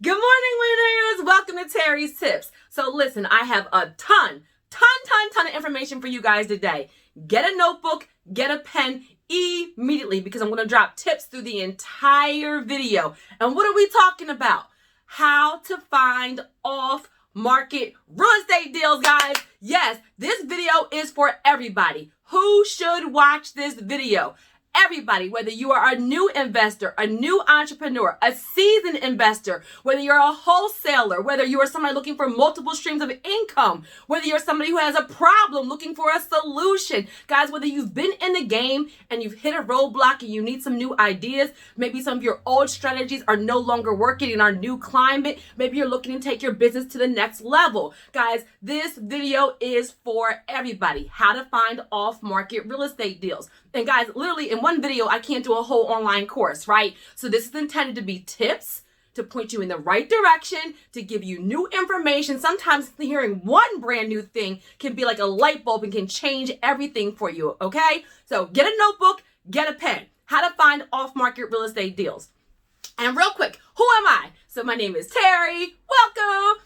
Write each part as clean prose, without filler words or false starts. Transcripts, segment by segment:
Good morning, winners. Welcome to Terry's Tips. So listen, I have a ton of information for you guys today. Get a notebook, get a pen immediately because I'm going to drop tips through the entire video. And what are we talking about? How to find off-market real estate deals, guys. Yes, this video is for everybody. Who should watch this video? Everybody, whether you are a new investor, a new entrepreneur, a seasoned investor, whether you're a wholesaler, whether you are somebody looking for multiple streams of income, whether you're somebody who has a problem looking for a solution. Guys, whether you've been in the game and you've hit a roadblock and you need some new ideas, maybe some of your old strategies are no longer working in our new climate, maybe you're looking to take your business to the next level. Guys, this video is for everybody. How to find off-market real estate deals. And guys, literally in one video, I can't do a whole online course, right? So this is intended to be tips to point you in the right direction, to give you new information. Sometimes hearing one brand new thing can be like a light bulb and can change everything for you, okay? So get a notebook, get a pen. How to find off-market real estate deals. And real quick, who am I? So my name is Terry. Welcome.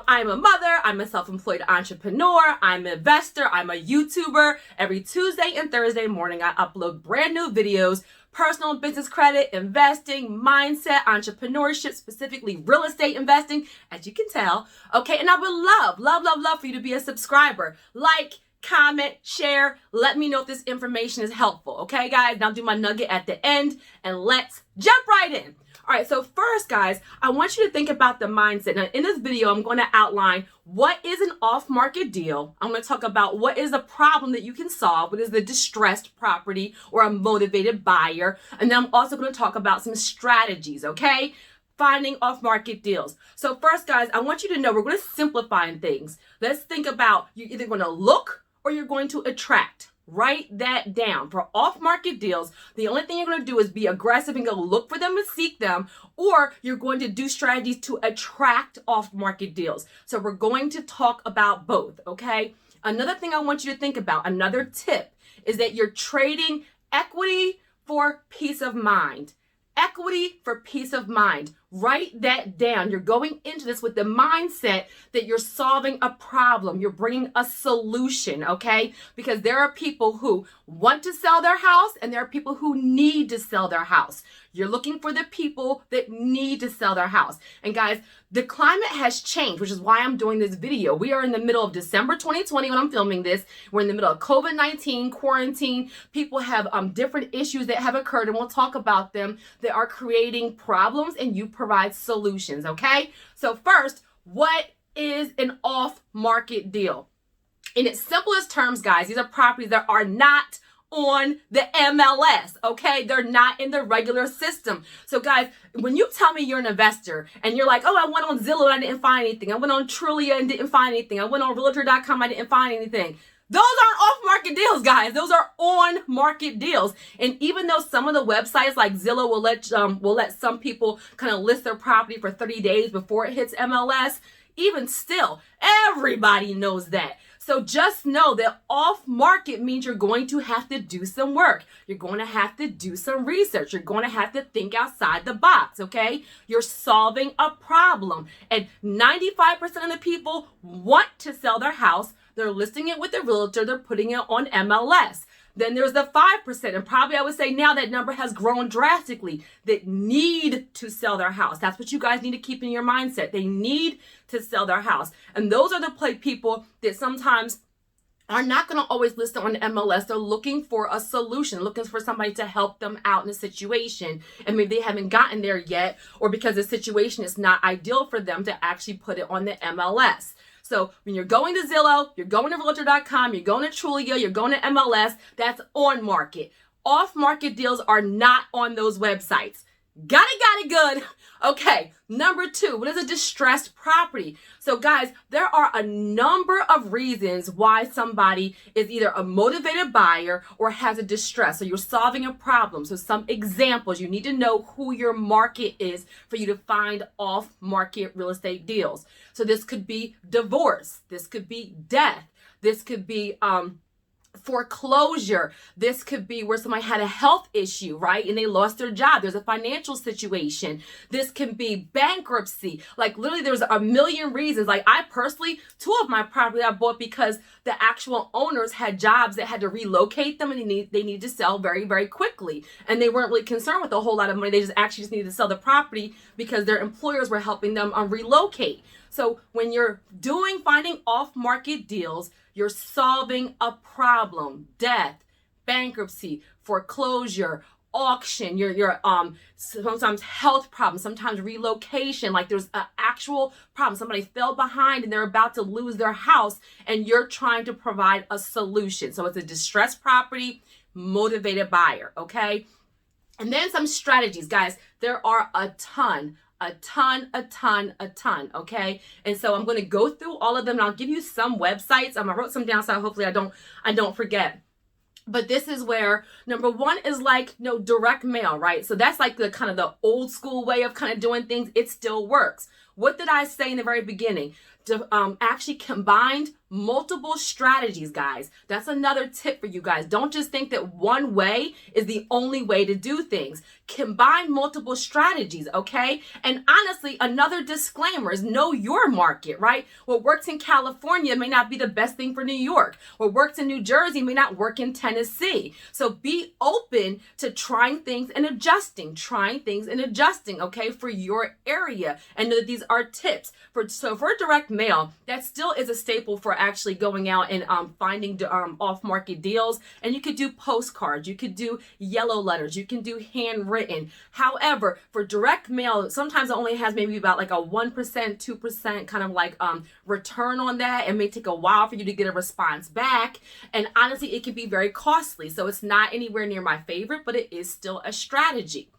I'm a mother, I'm a self-employed entrepreneur, I'm an investor, I'm a YouTuber. Every Tuesday and Thursday morning, I upload brand new videos, personal and business credit, investing, mindset, entrepreneurship, specifically real estate investing, as you can tell. Okay, and I would love for you to be a subscriber. Like, comment, share, let me know if this information is helpful. Okay, guys, now do my nugget at the end and let's jump right in. All right, so first, guys, I want you to think about the mindset. Now, in this video, I'm going to outline what is an off-market deal. I'm going to talk about what is a problem that you can solve, what is the distressed property or a motivated buyer. And then I'm also going to talk about some strategies, okay? Finding off-market deals. So first, guys, I want you to know we're going to simplify things. Let's think about you're either going to look or you're going to attract. Write that down. For off-market deals, the only thing you're going to do is be aggressive and go look for them and seek them, or you're going to do strategies to attract off-market deals. So we're going to talk about both, okay? Another thing I want you to think about, another tip, is that you're trading equity for peace of mind. Equity for peace of mind. Write that down. You're going into this with the mindset that you're solving a problem. You're bringing a solution, okay? Because there are people who want to sell their house and there are people who need to sell their house. You're looking for the people that need to sell their house. And guys, the climate has changed, which is why I'm doing this video. We are in the middle of December 2020 when I'm filming this. We're in the middle of COVID-19, quarantine. People have different issues that have occurred, and we'll talk about them, that are creating problems, and you provide solutions, okay? So first, what is an off-market deal? In its simplest terms, guys, these are properties that are not on the MLS, okay? They're not in the regular system. So guys, when you tell me you're an investor and you're like, oh, I went on Zillow and I didn't find anything. I went on Trulia and didn't find anything. I went on realtor.com, I didn't find anything. Those aren't off-market deals, guys. Those are on-market deals. And even though some of the websites like Zillow will let some people kind of list their property for 30 days before it hits MLS, even still, everybody knows that. So just know that off-market means you're going to have to do some work. You're going to have to do some research. You're going to have to think outside the box, okay? You're solving a problem. And 95% of the people want to sell their house. They're listing it with the realtor. They're putting it on MLS. Then there's the 5%, and probably I would say now that number has grown drastically, that need to sell their house. That's what you guys need to keep in your mindset. They need to sell their house. And those are the people that sometimes are not going to always list it on MLS. They're looking for a solution, looking for somebody to help them out in a situation. And maybe they haven't gotten there yet, or because the situation is not ideal for them to actually put it on the MLS. So when you're going to Zillow, you're going to realtor.com, you're going to Trulia, you're going to MLS, that's on market. Off market deals are not on those websites. Got it good. Okay, number 2, what is a distressed property? So guys, there are a number of reasons why somebody is either a motivated buyer or has a distress. So you're solving a problem. So some examples, you need to know who your market is for you to find off-market real estate deals. So this could be divorce. This could be death. This could be Foreclosure. This could be where somebody had a health issue, right? And they lost their job. There's a financial situation. This can be bankruptcy. Like literally there's a million reasons. Like I personally, 2 of my property I bought because the actual owners had jobs that had to relocate them and they needed to sell very, very quickly. And they weren't really concerned with a whole lot of money. They just needed to sell the property because their employers were helping them relocate. So when you're finding off-market deals, you're solving a problem: death, bankruptcy, foreclosure, auction, your sometimes health problems, sometimes relocation. Like there's an actual problem. Somebody fell behind and they're about to lose their house and you're trying to provide a solution. So it's a distressed property, motivated buyer, okay? And then some strategies, guys. There are a ton, okay? And so I'm going to go through all of them and I'll give you some websites. I wrote some down so hopefully I don't forget. But this is where number 1 is like, direct mail, right? So that's like the kind of the old school way of kind of doing things. It still works. What did I say in the very beginning? Actually combined multiple strategies, guys. That's another tip for you guys. Don't just think that one way is the only way to do things. Combine multiple strategies, okay? And honestly, another disclaimer is know your market, right? What works in California may not be the best thing for New York. What works in New Jersey may not work in Tennessee. So be open to trying things and adjusting, okay, for your area. And know that these are tips. For direct mail, that still is a staple for actually going out and finding off-market deals. And you could do postcards, you could do yellow letters, you can do handwritten. However, for direct mail, sometimes it only has maybe about like a 1%, 2% kind of like return on that. It may take a while for you to get a response back. And honestly, it can be very costly. So it's not anywhere near my favorite, but it is still a strategy.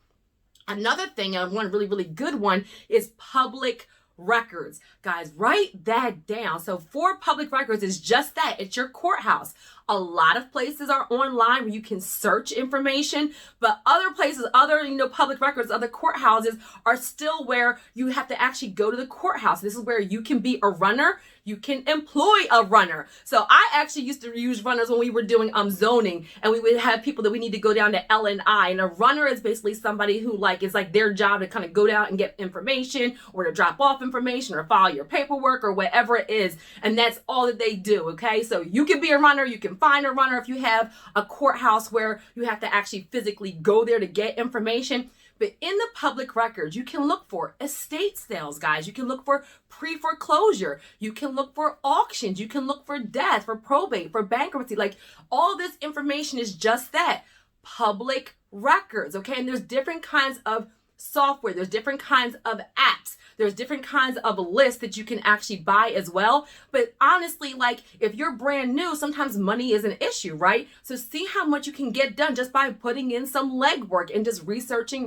Another thing, and one really, really good one, is public records. Guys, write that down. So for public records is just that. It's your courthouse. A lot of places are online where you can search information, but other places, public records, other courthouses are still where you have to actually go to the courthouse. This is where you can be a runner. You can employ a runner. So I actually used to use runners when we were doing zoning, and we would have people that we need to go down to L&I. And a runner is basically somebody who is like their job to kind of go down and get information or to drop off information or file your paperwork or whatever it is. And that's all that they do. Okay. So you can be a runner. You can find a runner if you have a courthouse where you have to actually physically go there to get information. But in the public records, you can look for estate sales, guys. You can look for pre-foreclosure. You can look for auctions. You can look for death, for probate, for bankruptcy. Like all this information is just that, public records, okay? And there's different kinds of software. There's different kinds of apps. There's different kinds of lists that you can actually buy as well. But honestly, if you're brand new, sometimes money is an issue, right? So see how much you can get done just by putting in some legwork and just researching,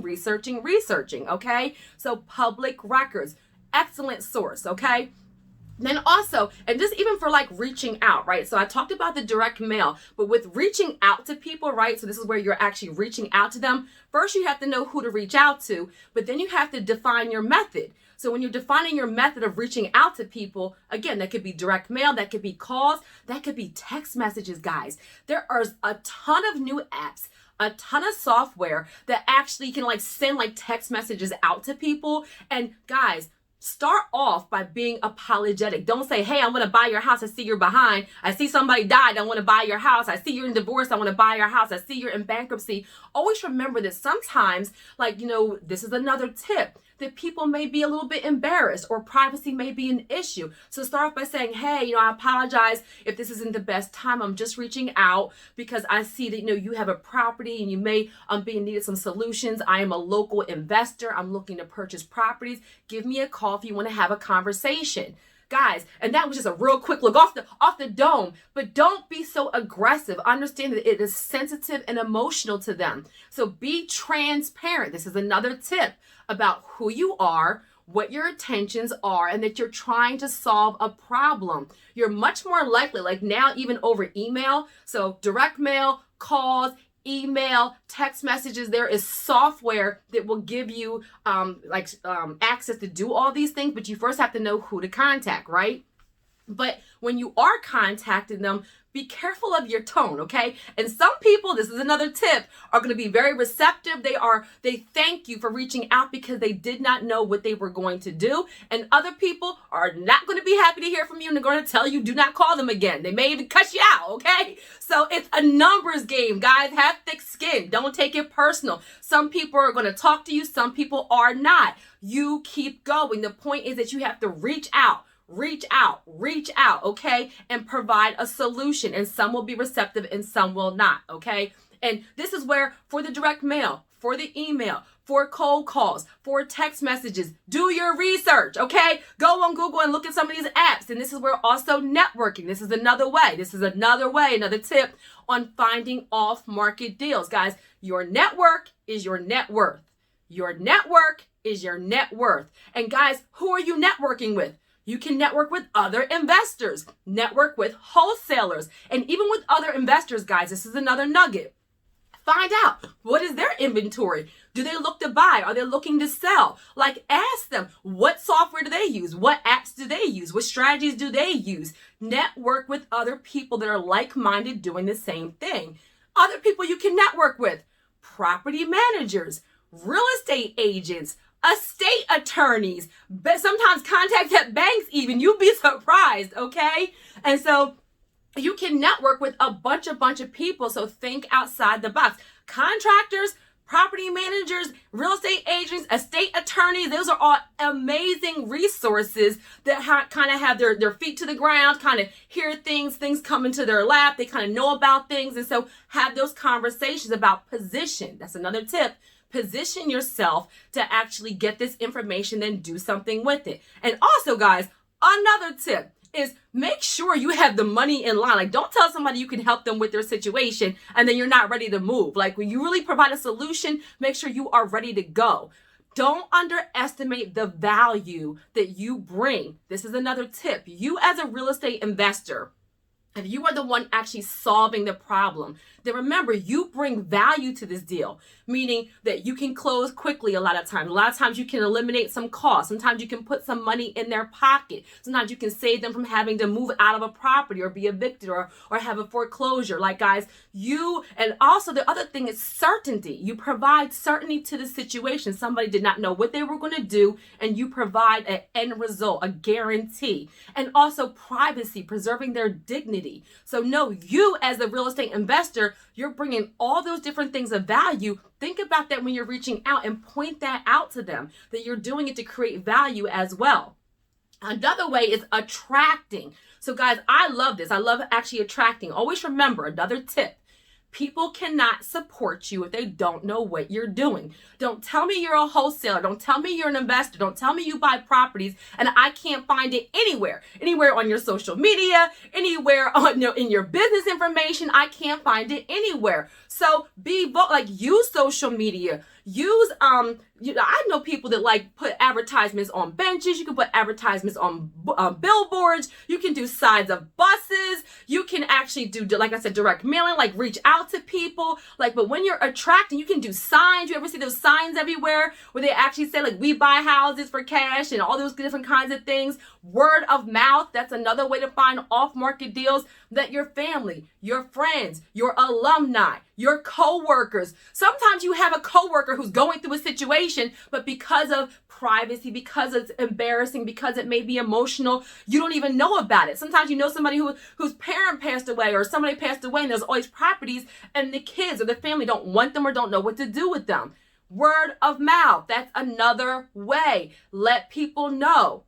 okay? So public records, excellent source, okay? Then also, and just even for reaching out, right? So I talked about the direct mail, but with reaching out to people, right? So this is where you're actually reaching out to them. First, you have to know who to reach out to, but then you have to define your method. So when you're defining your method of reaching out to people, again, that could be direct mail, that could be calls, that could be text messages, guys. There are a ton of new apps, a ton of software that actually can send text messages out to people. And guys, start off by being apologetic. Don't say, hey, I want to buy your house. I see you're behind. I see somebody died. I want to buy your house. I see you're in divorce. I want to buy your house. I see you're in bankruptcy. Always remember that sometimes, this is another tip, that people may be a little bit embarrassed or privacy may be an issue. So start off by saying, hey, I apologize if this isn't the best time. I'm just reaching out because I see that, you have a property and you may be in need of some solutions. I am a local investor. I'm looking to purchase properties. Give me a call if you want to have a conversation. Guys, and that was just a real quick look off the dome, but don't be so aggressive. Understand that it is sensitive and emotional to them. So be transparent. This is another tip about who you are, what your intentions are, and that you're trying to solve a problem. You're much more likely, now even over email, so direct mail, calls, email, text messages, there is software that will give you access to do all these things, but you first have to know who to contact, right? But when you are contacting them, be careful of your tone, okay? And some people, this is another tip, are going to be very receptive. They thank you for reaching out because they did not know what they were going to do. And other people are not going to be happy to hear from you, and they're going to tell you do not call them again. They may even cut you out, okay? So it's a numbers game, guys. Have thick skin. Don't take it personal. Some people are going to talk to you. Some people are not. You keep going. The point is that you have to reach out, okay, and provide a solution. And some will be receptive and some will not, okay? And this is where, for the direct mail, for the email, for cold calls, for text messages, do your research, okay? Go on Google and look at some of these apps. And this is where also networking, this is another way, another tip on finding off-market deals. Guys, your network is your net worth. Your network is your net worth. And guys, who are you networking with? You can network with other investors, network with wholesalers, and even with other investors, guys. This is another nugget. Find out, what is their inventory? Do they look to buy? Are they looking to sell? Like, ask them, what software do they use? What apps do they use? What strategies do they use? Network with other people that are like-minded doing the same thing. Other people you can network with, property managers, real estate agents, estate attorneys, but sometimes contacts at banks even. You'd be surprised, okay? And so you can network with a bunch of people. So think outside the box. Contractors, property managers, real estate agents, estate attorneys, those are all amazing resources that kind of have their feet to the ground, kind of hear things come into their lap. They kind of know about things. And so have those conversations about position. That's another tip. Position yourself to actually get this information, then do something with it. And also, guys, another tip is make sure you have the money in line. Like, don't tell somebody you can help them with their situation and then you're not ready to move. Like, when you really provide a solution, make sure you are ready to go. Don't underestimate the value that you bring. This is another tip. You as a real estate investor, if you are the one actually solving the problem, then remember, you bring value to this deal, meaning that you can close quickly a lot of times. A lot of times you can eliminate some costs. Sometimes you can put some money in their pocket. Sometimes you can save them from having to move out of a property or be evicted or have a foreclosure. Like, guys, and also the other thing is certainty. You provide certainty to the situation. Somebody did not know what they were going to do, and you provide an end result, a guarantee. And also privacy, preserving their dignity. So no, you as a real estate investor, you're bringing all those different things of value. Think about that when you're reaching out and point that out to them, that you're doing it to create value as well. Another way is attracting. So guys, I love this. I love actually attracting. Always remember, another tip. People cannot support you if they don't know what you're doing. Don't tell me you're a wholesaler. Don't tell me you're an investor. Don't tell me you buy properties and I can't find it anywhere on your social media, anywhere in your business information. I can't find it anywhere. So use social media. I know people that put advertisements on benches. You can put advertisements on billboards. You can do sides of buses. You can actually do, like I said, direct mailing, reach out to people. But when you're attracting, you can do signs. You ever see those signs everywhere where they actually say we buy houses for cash and all those different kinds of things? Word of mouth. That's another way to find off-market deals, that your family, your friends, your alumni, your co-workers. Sometimes you have a co-worker who's going through a situation, but because of privacy, because it's embarrassing, because it may be emotional, you don't even know about it. Sometimes you know somebody whose parent passed away or somebody passed away and there's all these properties and the kids or the family don't want them or don't know what to do with them. Word of mouth. That's another way. Let people know.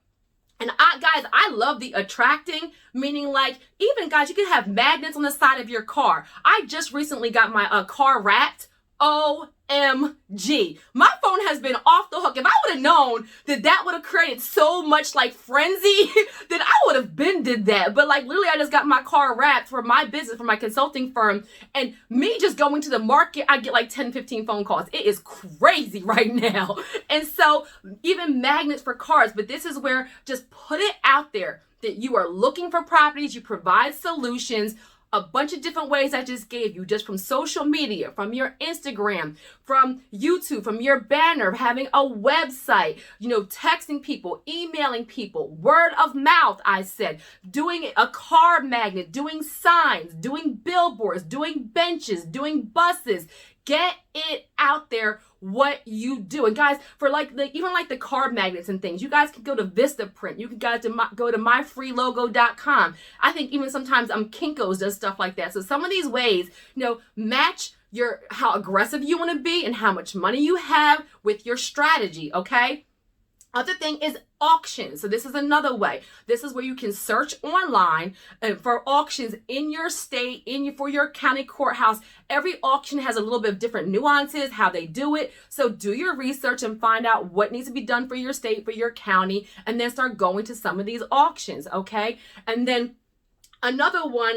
And I love the attracting, meaning even guys, you can have magnets on the side of your car. I just recently got my car wrapped. OMG. My phone has been off the hook. If I would have known that would have created so much frenzy, then I would have did that. But literally I just got my car wrapped for my business, for my consulting firm. And me just going to the market, I get 10, 15 phone calls. It is crazy right now. And so even magnets for cars, but this is where just put it out there that you are looking for properties, you provide solutions. a bunch of different ways I just gave you, just from social media, from your Instagram, from YouTube, from your banner, having a website, texting people, emailing people, word of mouth, I said, doing a car magnet, doing signs, doing billboards, doing benches, doing buses. Get it out there what you do. And guys, for even the card magnets and things, you guys can go to Vistaprint. You can go to myfreelogo.com. I think even sometimes Kinko's does stuff like that. So some of these ways, match how aggressive you want to be and how much money you have with your strategy, okay? Other thing is auctions. So this is another way. This is where you can search online for auctions in your state, for your county courthouse. Every auction has a little bit of different nuances, how they do it. So do your research and find out what needs to be done for your state, for your county, and then start going to some of these auctions, okay? And then another one,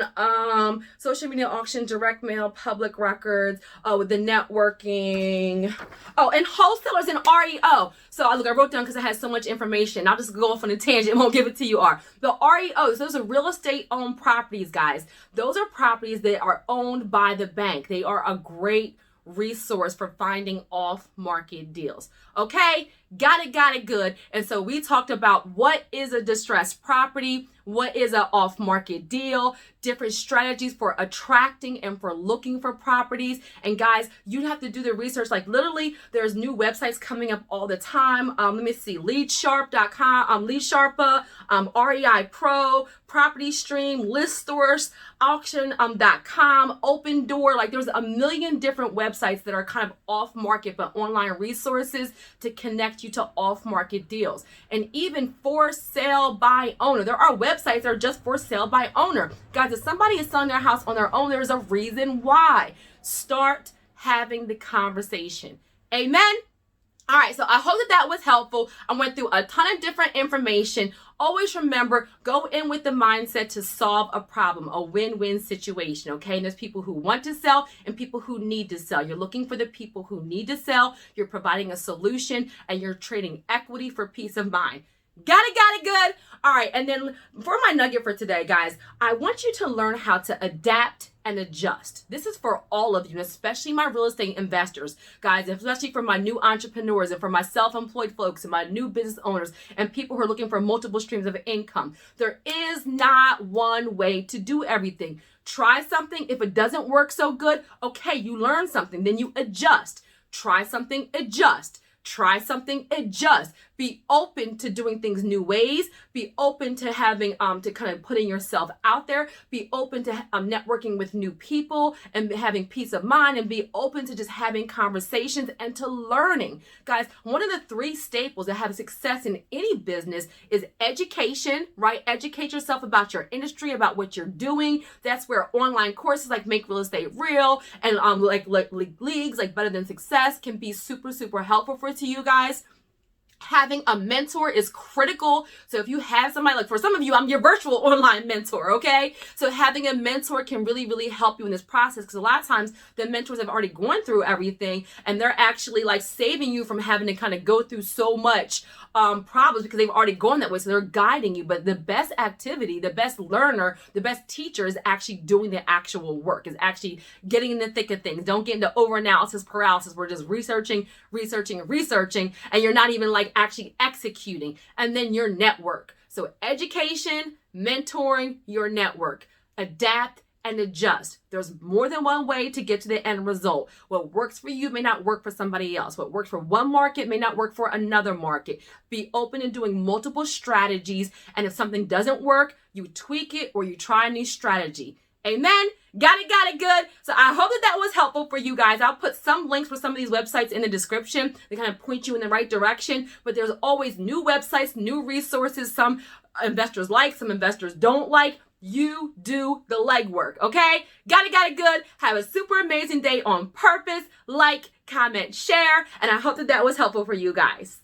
social media auction, direct mail, public records, with the networking. Oh, and wholesalers and REO. So I wrote down because I had so much information. I'll just go off on a tangent. Won't give it to you. The REOs, those are real estate owned properties, guys. Those are properties that are owned by the bank. They are a great resource for finding off-market deals. Okay, got it good. And so we talked about what is a distressed property, what is an off-market deal, different strategies for attracting and for looking for properties. And guys, you have to do the research. Literally, there's new websites coming up all the time. Let me see, leadsharp.com, LeadSharpa, REI Pro, Property Stream, List Source, auction.com, Open Door. There's a million different websites that are kind of off-market but online resources to connect you to off-market deals. And even for sale by owner. There are websites that are just for sale by owner. Guys, if somebody is selling their house on their own, there's a reason why. Start having the conversation. Amen? All right, so I hope that was helpful. I went through a ton of different information. Always remember, go in with the mindset to solve a problem, a win-win situation, okay? And there's people who want to sell and people who need to sell. You're looking for the people who need to sell. You're providing a solution and you're trading equity for peace of mind. Got it good. All right, and then for my nugget for today, guys, I want you to learn how to adapt and adjust. This is for all of you, especially my real estate investors, guys, especially for my new entrepreneurs and for my self-employed folks and my new business owners and people who are looking for multiple streams of income. There is not one way to do everything. Try something. If it doesn't work so good, okay, you learn something, then you adjust. Try something, adjust. Try something, adjust. Be open to doing things new ways. Be open to having, to kind of putting yourself out there. Be open to networking with new people and having peace of mind, and be open to just having conversations and to learning. Guys, one of the 3 staples that have success in any business is education, right? Educate yourself about your industry, about what you're doing. That's where online courses like Make Real Estate Real and leagues like Better Than Success can be super, super helpful to you guys. Having a mentor is critical. So if you have somebody, for some of you, I'm your virtual online mentor, okay? So having a mentor can really, really help you in this process, because a lot of times the mentors have already gone through everything and they're actually saving you from having to kind of go through so much problems because they've already gone that way. So they're guiding you. But the best activity, the best learner, the best teacher is actually doing the actual work, is actually getting in the thick of things. Don't get into over-analysis paralysis. We're just researching, and you're not even actually executing. And then your network. So education, mentoring, your network. Adapt and adjust. There's more than one way to get to the end result. What works for you may not work for somebody else. What works for one market may not work for another market. Be open to doing multiple strategies. And if something doesn't work, you tweak it or you try a new strategy. Amen. Got it good. So I hope that was helpful for you guys. I'll put some links for some of these websites in the description to kind of point you in the right direction. But there's always new websites, new resources. Some investors like, some investors don't like. You do the legwork, okay? Got it good. Have a super amazing day on purpose. Like, comment, share. And I hope that was helpful for you guys.